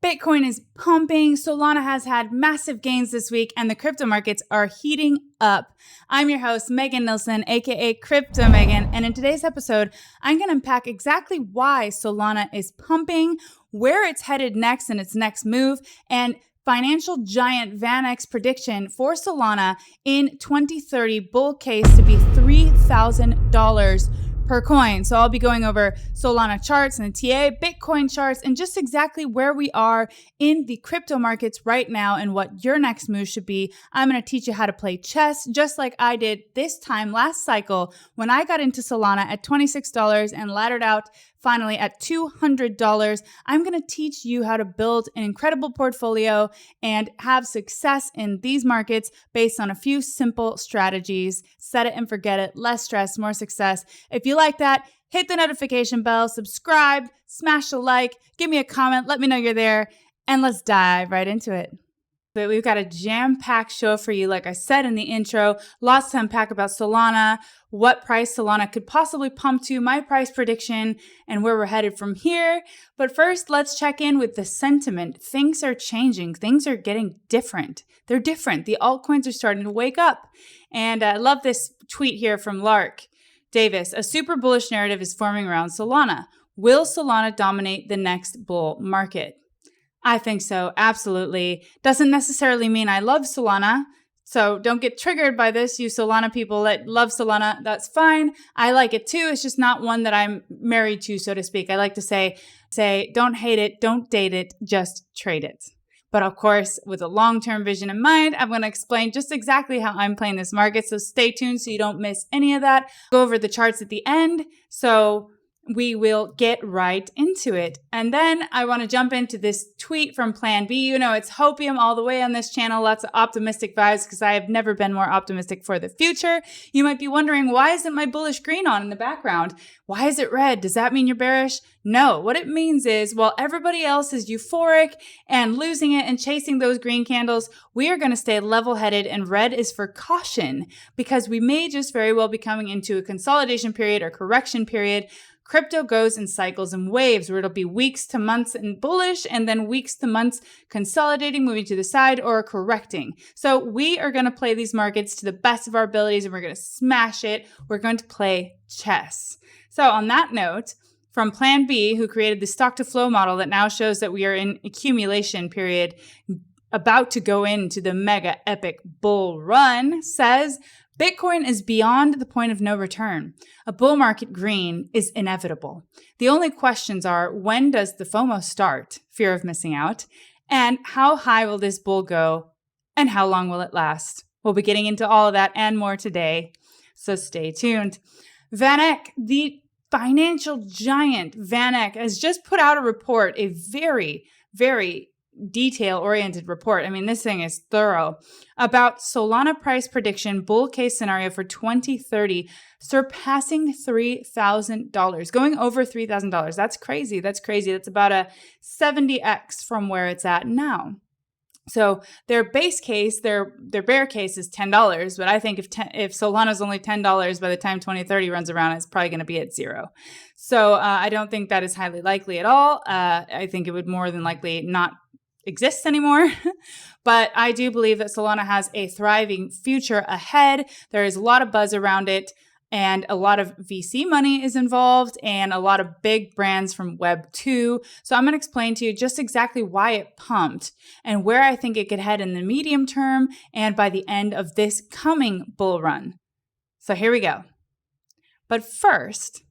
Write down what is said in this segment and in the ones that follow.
Bitcoin is pumping, Solana has had massive gains this week, and the crypto markets are heating up. I'm your host, Megan Nilsson, aka Crypto Megan, and in today's episode, I'm going to unpack exactly why Solana is pumping, where it's headed next in its next move, and financial giant VanEck's prediction for Solana in 2030 bull case to be $3,000 per coin. So I'll be going over Solana charts and the TA, Bitcoin charts, and just exactly where we are in the crypto markets right now and what your next move should be. I'm going to teach you how to play chess, just like I did this time last cycle when I got into Solana at $26 and laddered out finally at $200. I'm going to teach you how to build an incredible portfolio and have success in these markets based on a few simple strategies. Set it and forget it. Less stress, more success. If you like that, hit the notification bell, subscribe, smash a like, give me a comment, let me know you're there, and let's dive right into it. But we've got a jam-packed show for you. Like I said in the intro, lots to unpack about Solana, what price Solana could possibly pump to, my price prediction, and where we're headed from here. But first, let's check in with the sentiment. Things are changing. Things are getting different. They're different. The altcoins are starting to wake up. And I love this tweet here from Lark Davis. A super bullish narrative is forming around Solana. Will Solana dominate the next bull market? I think so, absolutely. Doesn't necessarily mean I love Solana, so don't get triggered by this, you Solana people that love Solana. That's fine. I like it too. It's just not one that I'm married to, so to speak. I like to say, don't hate it, don't date it, just trade it. But of course, with a long-term vision in mind, I'm going to explain just exactly how I'm playing this market, so stay tuned so you don't miss any of that. Go over the charts at the end, so we will get right into it. And then I want to jump into this tweet from Plan B. You know, it's hopium all the way on this channel. Lots of optimistic vibes because I have never been more optimistic for the future. You might be wondering, why isn't my bullish green on in the background? Why is it red? Does that mean you're bearish? No, what it means is while everybody else is euphoric and losing it and chasing those green candles, we are going to stay level-headed, and red is for caution because we may just very well be coming into a consolidation period or correction period. Crypto goes in cycles and waves where it'll be weeks to months in bullish and then weeks to months consolidating, moving to the side or correcting. So we are going to play these markets to the best of our abilities and we're going to smash it. We're going to play chess. So on that note, from Plan B, who created the stock to flow model that now shows that we are in accumulation period, about to go into the mega epic bull run, says, Bitcoin is beyond the point of no return. A bull market green is inevitable. The only questions are, when does the FOMO start, fear of missing out, and how high will this bull go, and how long will it last? We'll be getting into all of that and more today, so stay tuned. VanEck, the financial giant VanEck, has just put out a report, a very, very detail-oriented report. I mean, this thing is thorough about Solana price prediction, bull case scenario for 2030, surpassing $3,000, going over $3,000. That's crazy. That's crazy. That's about a 70x from where it's at now. So their base case, their bear case is $10, but I think if Solana's only $10 by the time 2030 runs around, it's probably going to be at zero. So I don't think that is highly likely at all. I think it would more than likely not exist anymore. But I do believe that Solana has a thriving future ahead. There is a lot of buzz around it, and a lot of VC money is involved and a lot of big brands from Web 2. So I'm going to explain to you just exactly why it pumped and where I think it could head in the medium term and by the end of this coming bull run. So here we go. But first,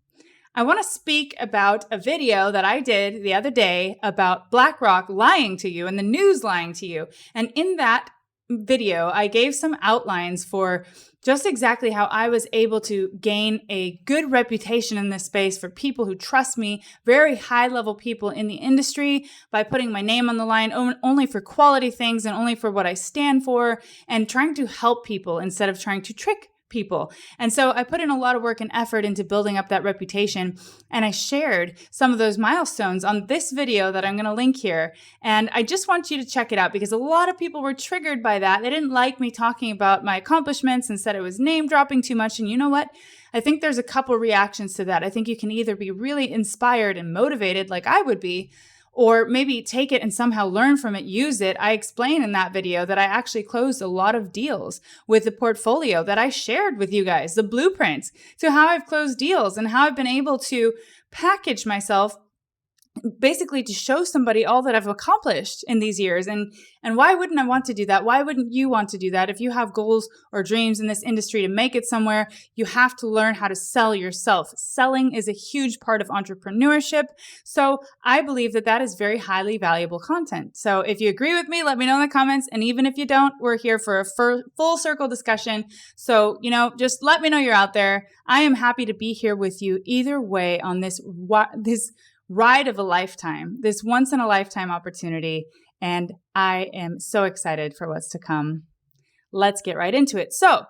I want to speak about a video that I did the other day about BlackRock lying to you and the news lying to you. And in that video, I gave some outlines for just exactly how I was able to gain a good reputation in this space for people who trust me, very high-level people in the industry, by putting my name on the line only for quality things and only for what I stand for, and trying to help people instead of trying to trick people. And so I put in a lot of work and effort into building up that reputation, and I shared some of those milestones on this video that I'm going to link here. And I just want you to check it out because a lot of people were triggered by that. They didn't like me talking about my accomplishments and said it was name dropping too much. And you know what? I think there's a couple reactions to that. I think you can either be really inspired and motivated like I would be, or maybe take it and somehow learn from it, use it. I explain in that video that I actually closed a lot of deals with the portfolio that I shared with you guys, the blueprints to how I've closed deals and how I've been able to package myself basically to show somebody all that I've accomplished in these years. And why wouldn't I want to do that? Why wouldn't you want to do that? If you have goals or dreams in this industry to make it somewhere, you have to learn how to sell yourself. Selling is a huge part of entrepreneurship. So I believe that that is very highly valuable content. So if you agree with me, let me know in the comments. And even if you don't, we're here for a full circle discussion. So, just let me know you're out there. I am happy to be here with you either way on this ride of a lifetime, this once in a lifetime opportunity. And I am so excited for what's to come. Let's get right into it. So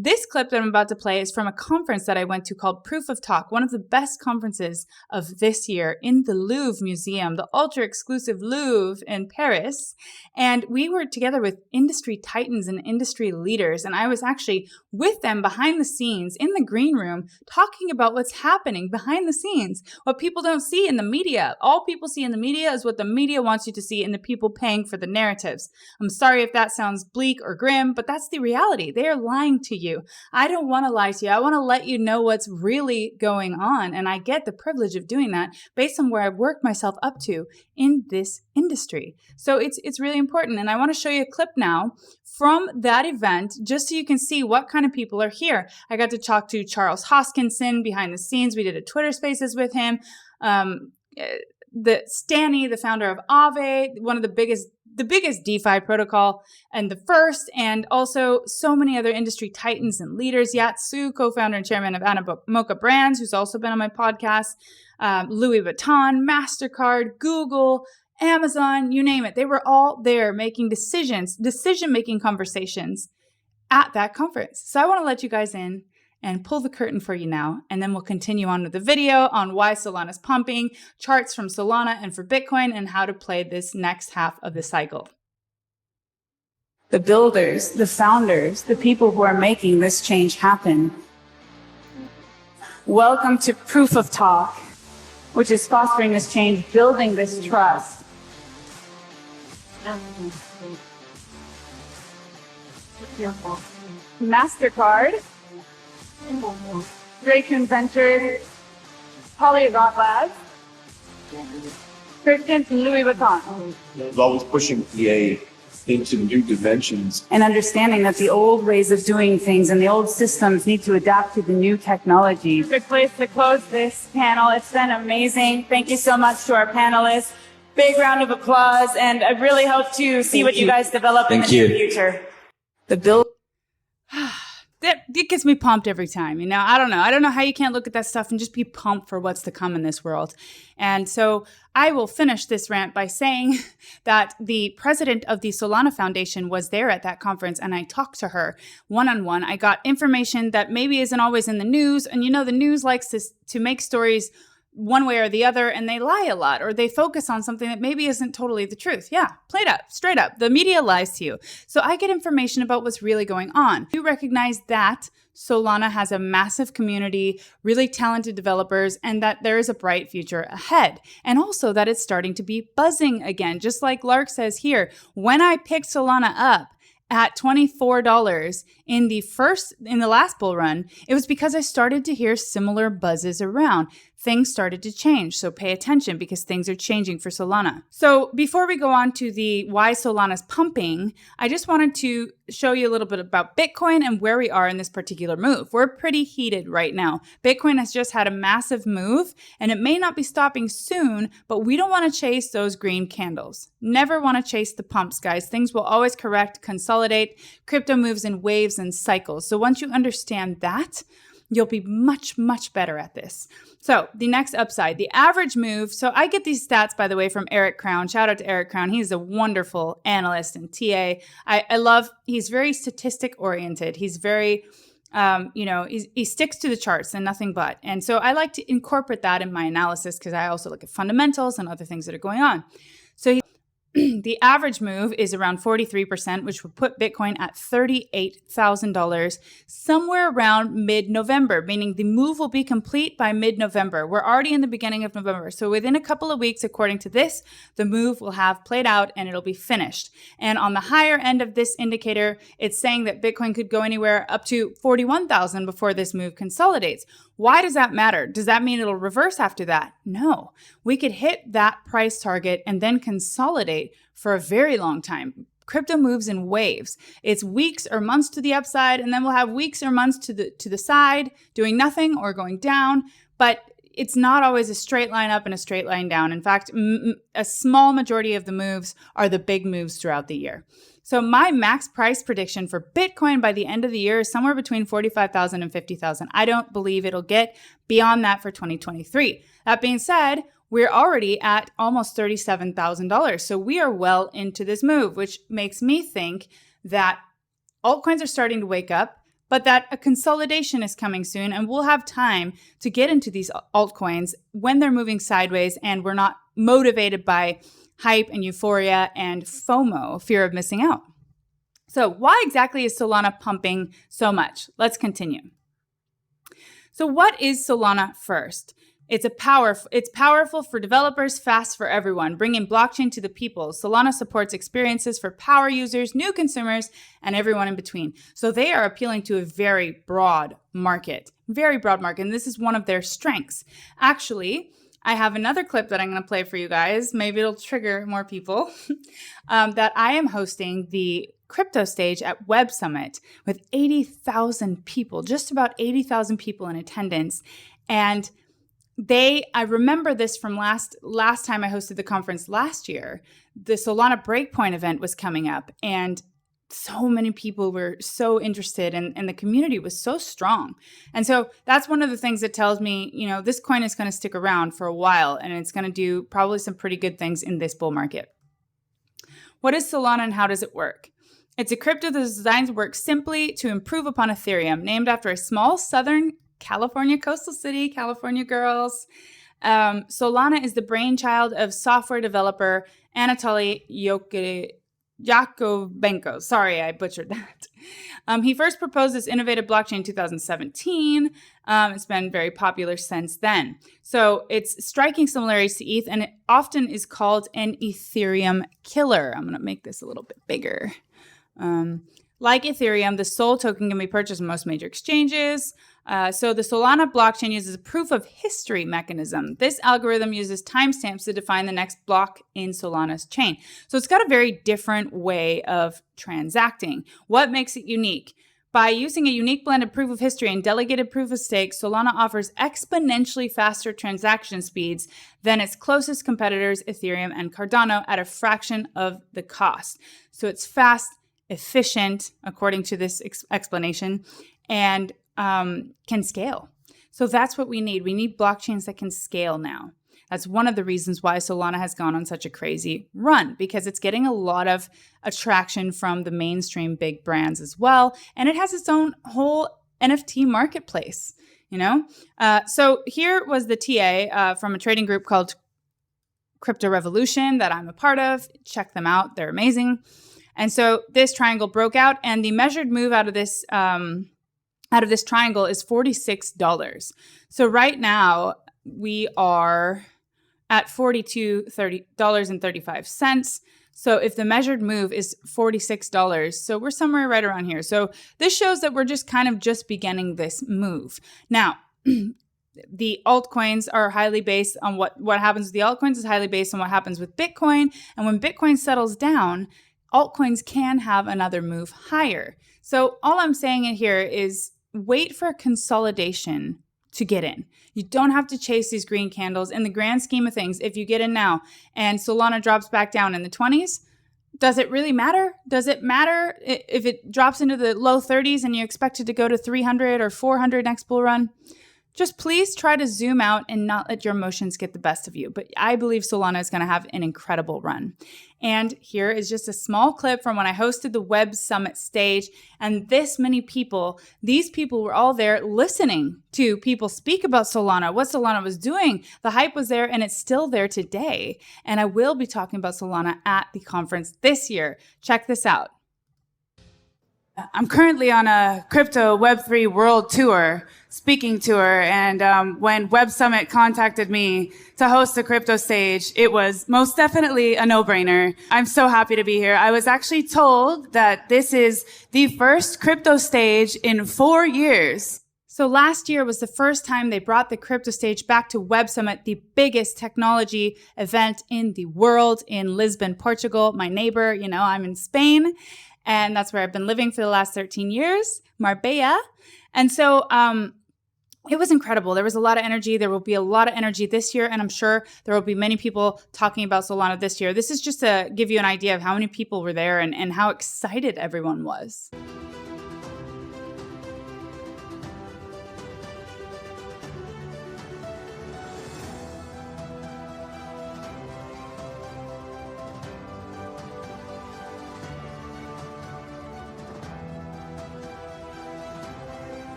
this clip that I'm about to play is from a conference that I went to called Proof of Talk, one of the best conferences of this year in the Louvre Museum, the ultra exclusive Louvre in Paris. And we were together with industry titans and industry leaders. And I was actually with them behind the scenes in the green room talking about what's happening behind the scenes, what people don't see in the media. All people see in the media is what the media wants you to see and the people paying for the narratives. I'm sorry if that sounds bleak or grim, but that's the reality. They are lying to you. I don't want to lie to you. I want to let you know what's really going on. And I get the privilege of doing that based on where I've worked myself up to in this industry. So it's really important. And I want to show you a clip now from that event, just so you can see what kind of people are here. I got to talk to Charles Hoskinson behind the scenes. We did a Twitter Spaces with him. Stanny, the founder of Aave, one of the biggest DeFi protocol and the first, and also so many other industry titans and leaders. Yat Su, co-founder and chairman of Animoca Brands, who's also been on my podcast, Louis Vuitton, MasterCard, Google, Amazon, you name it. They were all there making decision-making conversations at that conference. So I want to let you guys in and pull the curtain for you now, and then we'll continue on with the video on why Solana's pumping, charts from Solana and for Bitcoin, and how to play this next half of the cycle. The builders, the founders, the people who are making this change happen. Welcome to Proof of Talk, which is fostering this change, building this trust. MasterCard, Drake Ventures, Polygon Labs, Christian from Louis Vuitton. It's always pushing PA into new dimensions. And understanding that the old ways of doing things and the old systems need to adapt to the new technology. Perfect place to close this panel. It's been amazing. Thank you so much to our panelists. Big round of applause, and I really hope to see what you guys develop in the near future. It gets me pumped every time. I don't know how you can't look at that stuff and just be pumped for what's to come in this world. And so I will finish this rant by saying that the president of the Solana Foundation was there at that conference, and I talked to her one-on-one. I got information that maybe isn't always in the news. And the news likes to make stories one way or the other, and they lie a lot, or they focus on something that maybe isn't totally the truth. Yeah, straight up. The media lies to you. So I get information about what's really going on. You recognize that Solana has a massive community, really talented developers, and that there is a bright future ahead. And also that it's starting to be buzzing again. Just like Lark says here, when I picked Solana up at $24 in the last bull run, it was because I started to hear similar buzzes around. Things started to change, so pay attention because things are changing for Solana. So before we go on to the why Solana's pumping, I just wanted to show you a little bit about Bitcoin and where we are in this particular move. We're pretty heated right now. Bitcoin has just had a massive move, and it may not be stopping soon, but we don't want to chase those green candles. Never want to chase the pumps, guys. Things will always correct, consolidate. Crypto moves in waves and cycles. So once you understand that, you'll be much, much better at this. So the next upside, the average move. So I get these stats, by the way, from Eric Crown. Shout out to Eric Crown. He's a wonderful analyst and TA. I love, he's very statistic oriented. He's very, he sticks to the charts and nothing but. And so I like to incorporate that in my analysis because I also look at fundamentals and other things that are going on. So The average move is around 43%, which would put Bitcoin at $38,000 somewhere around mid-November, meaning the move will be complete by mid-November. We're already in the beginning of November. So within a couple of weeks, according to this, the move will have played out and it'll be finished. And on the higher end of this indicator, it's saying that Bitcoin could go anywhere up to 41,000 before this move consolidates. Why does that matter? Does that mean it'll reverse after that? No. We could hit that price target and then consolidate for a very long time. Crypto moves in waves. It's weeks or months to the upside, and then we'll have weeks or months to the side, doing nothing or going down. But it's not always a straight line up and a straight line down. In fact, a small majority of the moves are the big moves throughout the year. So my max price prediction for Bitcoin by the end of the year is somewhere between 45,000 and 50,000. I don't believe it'll get beyond that for 2023. That being said, we're already at almost $37,000. So we are well into this move, which makes me think that altcoins are starting to wake up, but that a consolidation is coming soon, and we'll have time to get into these altcoins when they're moving sideways and we're not motivated by hype and euphoria and FOMO, fear of missing out. So why exactly is Solana pumping so much? Let's continue. So what is Solana first? It's powerful for developers, fast for everyone, bringing blockchain to the people. Solana supports experiences for power users, new consumers, and everyone in between. So they are appealing to a very broad market, and this is one of their strengths. Actually, I have another clip that I'm going to play for you guys. Maybe it'll trigger more people. That I am hosting the crypto stage at Web Summit with 80,000 people, just about 80,000 people in attendance. And I remember this from last time I hosted the conference last year. The Solana Breakpoint event was coming up, and so many people were so interested, and the community was so strong. And so that's one of the things that tells me, this coin is going to stick around for a while, and it's going to do probably some pretty good things in this bull market. What is Solana and how does it work? It's a crypto that is designed to work simply to improve upon Ethereum, named after a small Southern California coastal city, California girls. Solana is the brainchild of software developer Anatoly Yakovenko. Sorry, I butchered that. He first proposed this innovative blockchain in 2017. It's been very popular since then. So it's striking similarities to ETH, and it often is called an Ethereum killer. I'm going to make this a little bit bigger. Like Ethereum, the SOL token can be purchased on most major exchanges. So the Solana blockchain uses a proof of history mechanism. This algorithm uses timestamps to define the next block in Solana's chain. So it's got a very different way of transacting. What makes it unique? By using a unique blend of proof of history and delegated proof of stake, Solana offers exponentially faster transaction speeds than its closest competitors, Ethereum and Cardano, at a fraction of the cost. So it's fast, efficient, according to this explanation, and can scale. So that's what we need. We need blockchains that can scale now. That's one of the reasons why Solana has gone on such a crazy run, because it's getting a lot of attraction from the mainstream big brands as well. And it has its own whole NFT marketplace, So here was the TA from a trading group called Crypto Revolution that I'm a part of. Check them out. They're amazing. And so this triangle broke out, and the measured move out of this triangle is $46. So right now we are at $42.35. So if the measured move is $46, so we're somewhere right around here. So this shows that we're just beginning this move. Now, the altcoins are highly based on what happens with the altcoins is highly based on what happens with Bitcoin. And when Bitcoin settles down, altcoins can have another move higher. So all I'm saying in here is wait for consolidation to get in. You don't have to chase these green candles. In the grand scheme of things, if you get in now and Solana drops back down in the 20s, does it really matter? Does it matter if it drops into the low 30s and you expect it to go to 300 or 400 next bull run? just please try to zoom out and not let your emotions get the best of you. But I believe Solana is going to have an incredible run. And here is just a small clip from when I hosted the Web Summit stage. And this many people, these people were all there listening to people speak about Solana, what Solana was doing. The hype was there and it's still there today. And I will be talking about Solana at the conference this year. Check this out. I'm currently on a crypto Web3 world tour, speaking tour, and when Web Summit contacted me to host the crypto stage, it was most definitely a no-brainer. I'm so happy to be here. I was actually told that this is the first crypto stage in 4 years. So last year was the first time they brought the crypto stage back to Web Summit, the biggest technology event in the world in Lisbon, Portugal. My neighbor, I'm in Spain. And that's where I've been living for the last 13 years, Marbella. And so it was incredible. There was a lot of energy. There will be a lot of energy this year, and I'm sure there will be many people talking about Solana this year. This is just to give you an idea of how many people were there and how excited everyone was.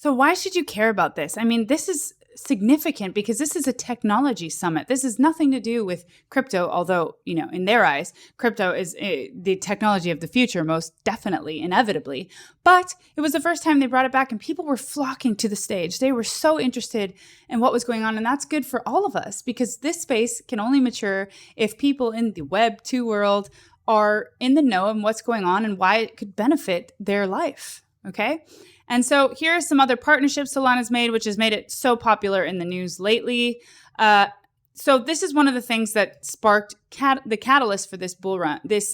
So why should you care about this? I mean, this is significant because this is a technology summit. This has nothing to do with crypto, although, in their eyes, crypto is the technology of the future, most definitely, inevitably. But it was the first time they brought it back and people were flocking to the stage. They were so interested in what was going on. And that's good for all of us because this space can only mature if people in the Web 2 world are in the know of what's going on and why it could benefit their life. Okay? And so here are some other partnerships Solana's made, which has made it so popular in the news lately. So this is one of the things that sparked the catalyst for this bull run, this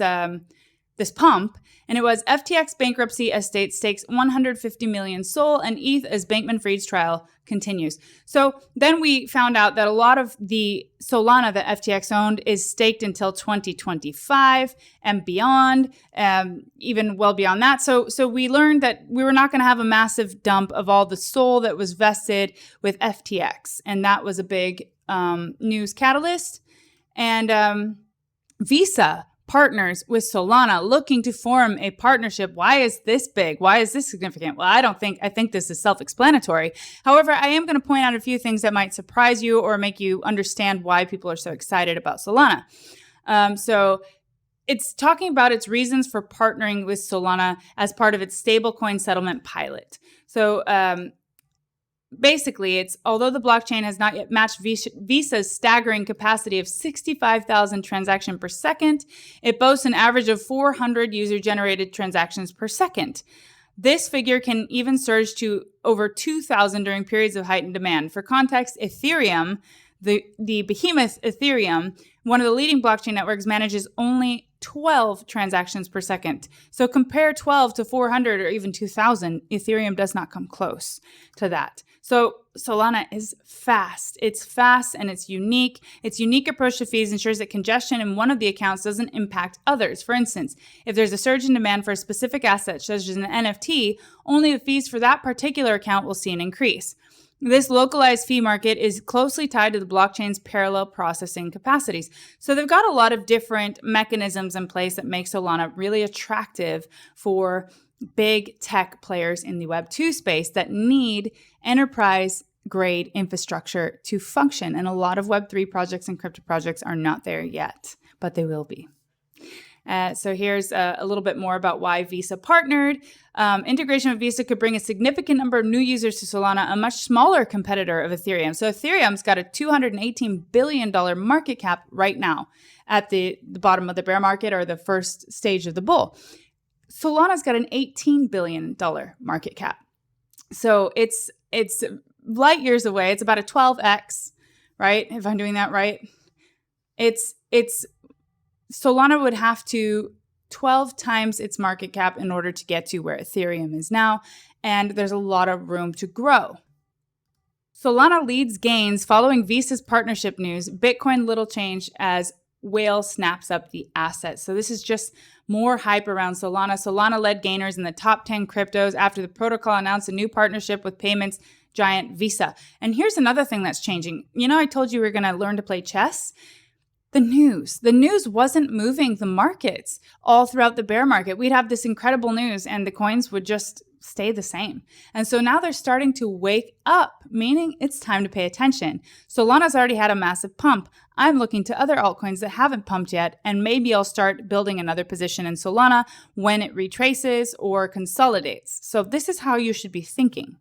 pump. And it was FTX bankruptcy as state stakes 150 million SOL and ETH as Bankman-Fried's trial continues. So then we found out that a lot of the Solana that FTX owned is staked until 2025 and beyond, even well beyond that. So we learned that we were not going to have a massive dump of all the SOL that was vested with FTX. And that was a big news catalyst. And Visa partners with Solana looking to form a partnership. Why is this big? Why is this significant? Well, I think this is self-explanatory. However, I am going to point out a few things that might surprise you or make you understand why people are so excited about Solana. So it's talking about its reasons for partnering with Solana as part of its stablecoin settlement pilot. So basically, it's although the blockchain has not yet matched Visa's staggering capacity of 65,000 transactions per second, it boasts an average of 400 user-generated transactions per second. This figure can even surge to over 2,000 during periods of heightened demand. For context, Ethereum, the behemoth Ethereum, one of the leading blockchain networks, manages only 12 transactions per second. So compare 12 to 400 or even 2,000, Ethereum does not come close to that. So Solana is fast. It's fast and it's unique. Its unique approach to fees ensures that congestion in one of the accounts doesn't impact others. For instance, if there's a surge in demand for a specific asset, such as an NFT, only the fees for that particular account will see an increase. This localized fee market is closely tied to the blockchain's parallel processing capacities. So they've got a lot of different mechanisms in place that make Solana really attractive for big tech players in the Web 2 space that need enterprise-grade infrastructure to function. And a lot of Web 3 projects and crypto projects are not there yet, but they will be. So here's a little bit more about why Visa partnered. Integration with Visa could bring a significant number of new users to Solana, a much smaller competitor of Ethereum. So Ethereum's got a $218 billion market cap right now at the bottom of the bear market or the first stage of the bull. Solana's got an $18 billion market cap. So it's light years away. It's about a 12x, right? If I'm doing that right. It's Solana would have to 12 times its market cap in order to get to where Ethereum is now, and there's a lot of room to grow. Solana leads gains following Visa's partnership news. Bitcoin little change as whale snaps up the asset. So this is just more hype around Solana. Solana led gainers in the top 10 cryptos after the protocol announced a new partnership with payments giant Visa. And here's another thing that's changing. You know, I told you we were going to learn to play chess. The news wasn't moving the markets all throughout the bear market. We'd have this incredible news and the coins would just stay the same. And so now they're starting to wake up, meaning it's time to pay attention. Solana's already had a massive pump. I'm looking to other altcoins that haven't pumped yet, and maybe I'll start building another position in Solana when it retraces or consolidates. So this is how you should be thinking.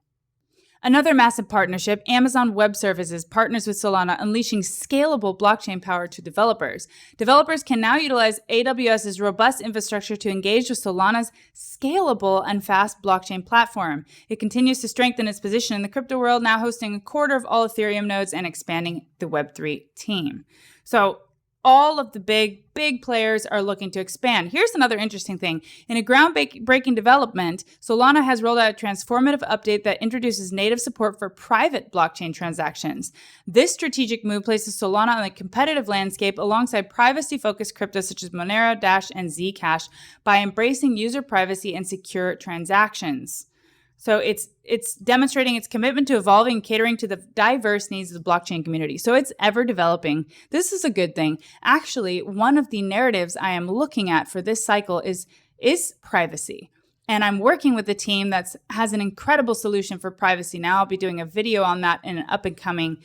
Another massive partnership, Amazon Web Services partners with Solana, unleashing scalable blockchain power to developers. Developers can now utilize AWS's robust infrastructure to engage with Solana's scalable and fast blockchain platform. It continues to strengthen its position in the crypto world, now hosting a quarter of all Ethereum nodes and expanding the Web3 team. So all of the big players are looking to expand. Here's another interesting thing. In a groundbreaking development, Solana has rolled out a transformative update that introduces native support for private blockchain transactions. This strategic move places Solana on a competitive landscape alongside privacy-focused cryptos such as Monero, Dash, and Zcash by embracing user privacy and secure transactions. So it's demonstrating its commitment to evolving and catering to the diverse needs of the blockchain community. So it's ever developing. This is a good thing. Actually, one of the narratives I am looking at for this cycle is privacy. And I'm working with a team that has an incredible solution for privacy now. I'll be doing a video on that in an up and coming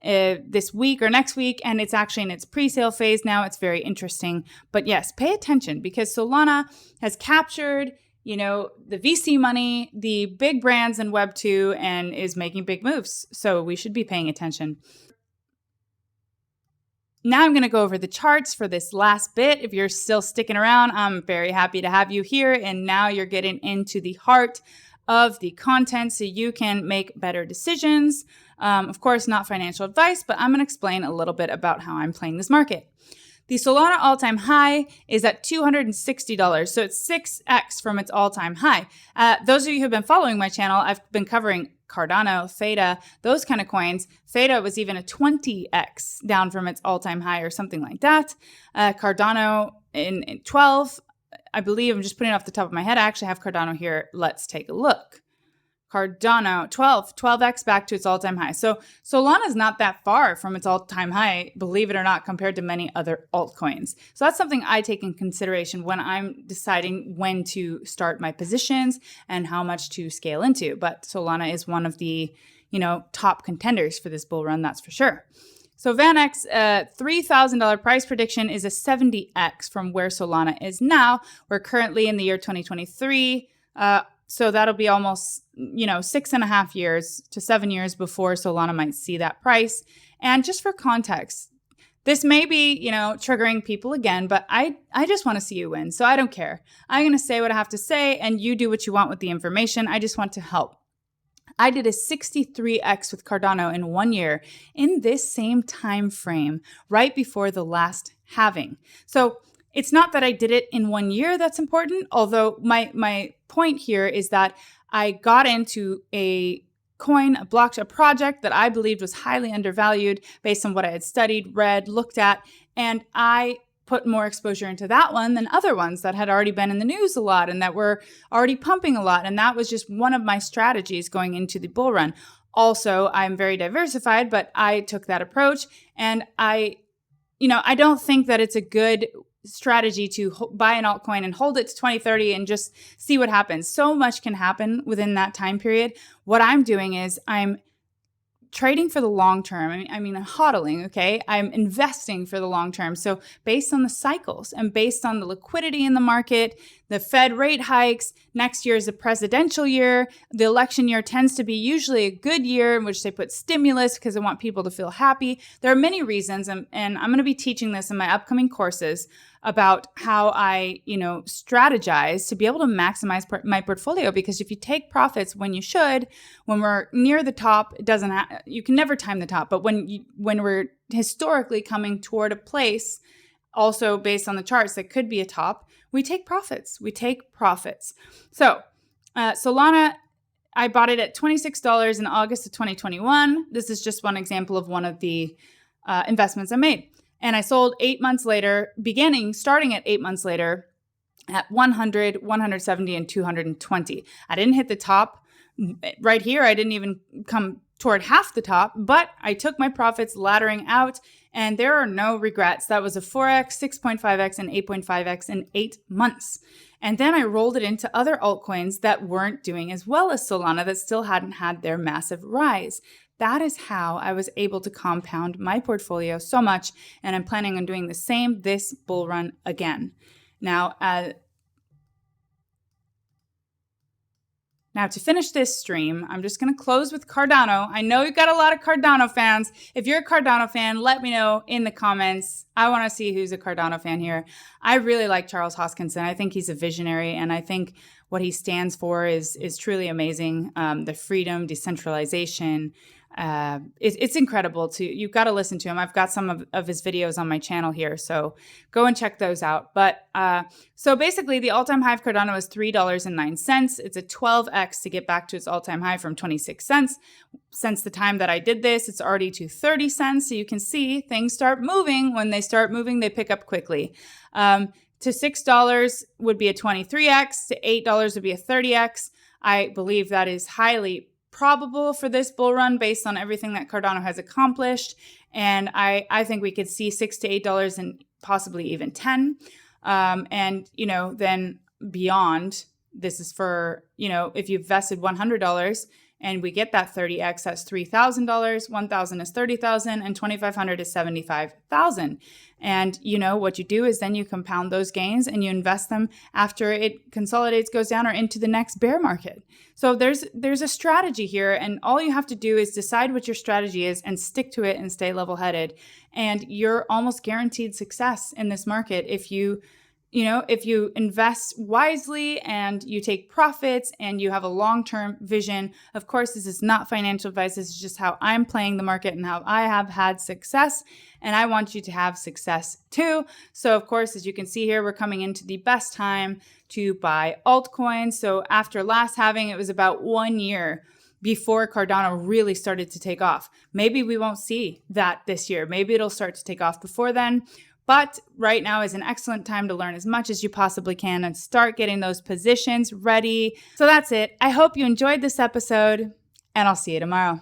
this week or next week. And it's actually in its pre-sale phase now. It's very interesting. But yes, pay attention because Solana has captured the VC money, the big brands in Web 2, and is making big moves. So we should be paying attention. Now I'm going to go over the charts for this last bit. If you're still sticking around, I'm very happy to have you here. And now you're getting into the heart of the content so you can make better decisions. Of course, not financial advice, but I'm going to explain a little bit about how I'm playing this market. The Solana all-time high is at $260, so it's 6x from its all-time high. Those of you who have been following my channel, I've been covering Cardano, Theta, those kind of coins. Theta was even a 20x down from its all-time high or something like that. Cardano in 12, I believe, I'm just putting it off the top of my head. I actually have Cardano here. Let's take a look. Cardano, 12x back to its all-time high. So Solana is not that far from its all-time high, believe it or not, compared to many other altcoins. So that's something I take in consideration when I'm deciding when to start my positions and how much to scale into. But Solana is one of the, top contenders for this bull run, that's for sure. So VanEck's $3,000 price prediction is a 70x from where Solana is now. We're currently in the year 2023. So that'll be almost, 6.5 years to 7 years before Solana might see that price. And just for context, this may be, triggering people again, but I just want to see you win. So I don't care. I'm going to say what I have to say and you do what you want with the information. I just want to help. I did a 63x with Cardano in 1 year in this same time frame right before the last halving. So it's not that I did it in 1 year that's important, although my point here is that I got into a project that I believed was highly undervalued based on what I had studied, read, looked at, and I put more exposure into that one than other ones that had already been in the news a lot and that were already pumping a lot. And that was just one of my strategies going into the bull run. Also, I'm very diversified, but I took that approach and I don't think that it's a good strategy to buy an altcoin and hold it to 2030 and just see what happens. So much can happen within that time period. What I'm doing is I'm trading for the long term. I'm hodling, okay? I'm investing for the long term. So based on the cycles and based on the liquidity in the market, the Fed rate hikes, next year is a presidential year. The election year tends to be usually a good year in which they put stimulus because they want people to feel happy. There are many reasons, and I'm going to be teaching this in my upcoming courses about how I, strategize to be able to maximize my portfolio. Because if you take profits when you should, when we're near the top, you can never time the top. But when we're historically coming toward a place, also based on the charts that could be a top, we take profits. So Solana I bought it at $26 in August of 2021. This is just one example of one of the investments I made. And I sold 8 months later, starting at 8 months later at 100, 170, and 220. I didn't hit the top right here. I didn't even come toward half the top, but I took my profits laddering out, and there are no regrets. That was a 4x, 6.5x, and 8.5x in 8 months. And then I rolled it into other altcoins that weren't doing as well as Solana, that still hadn't had their massive rise. That is how I was able to compound my portfolio so much, and I'm planning on doing the same this bull run again. Now to finish this stream, I'm just going to close with Cardano. I know you've got a lot of Cardano fans. If you're a Cardano fan, let me know in the comments. I want to see who's a Cardano fan here. I really like Charles Hoskinson. I think he's a visionary, and I think what he stands for is truly amazing. The freedom, decentralization. It's incredible. You've got to listen to him. I've got some of his videos on my channel here, so go and check those out. But so basically, the all-time high of Cardano is $3.09. It's a 12x to get back to its all-time high from 26 cents. Since the time that I did this, it's already to 30 cents. So you can see things start moving. When they start moving, they pick up quickly. To $6 would be a 23x. To $8 would be a 30x. I believe that is highly probable for this bull run based on everything that Cardano has accomplished. And I think we could see $6 to $8 and possibly even 10. And, then beyond, this is for, if you've vested $100 and we get that 30x, that's $3,000, $1,000 is $30,000, and $2,500 is $75,000. And what you do is then you compound those gains and you invest them after it consolidates, goes down, or into the next bear market. So there's a strategy here, and all you have to do is decide what your strategy is and stick to it and stay level-headed. And you're almost guaranteed success in this market if you invest wisely and you take profits and you have a long-term vision. Of course, this is not financial advice. This is just how I'm playing the market and how I have had success. And I want you to have success too. So of course, as you can see here, we're coming into the best time to buy altcoins. So after last halving, it was about 1 year before Cardano really started to take off. Maybe we won't see that this year. Maybe it'll start to take off before then. But right now is an excellent time to learn as much as you possibly can and start getting those positions ready. So that's it. I hope you enjoyed this episode, and I'll see you tomorrow.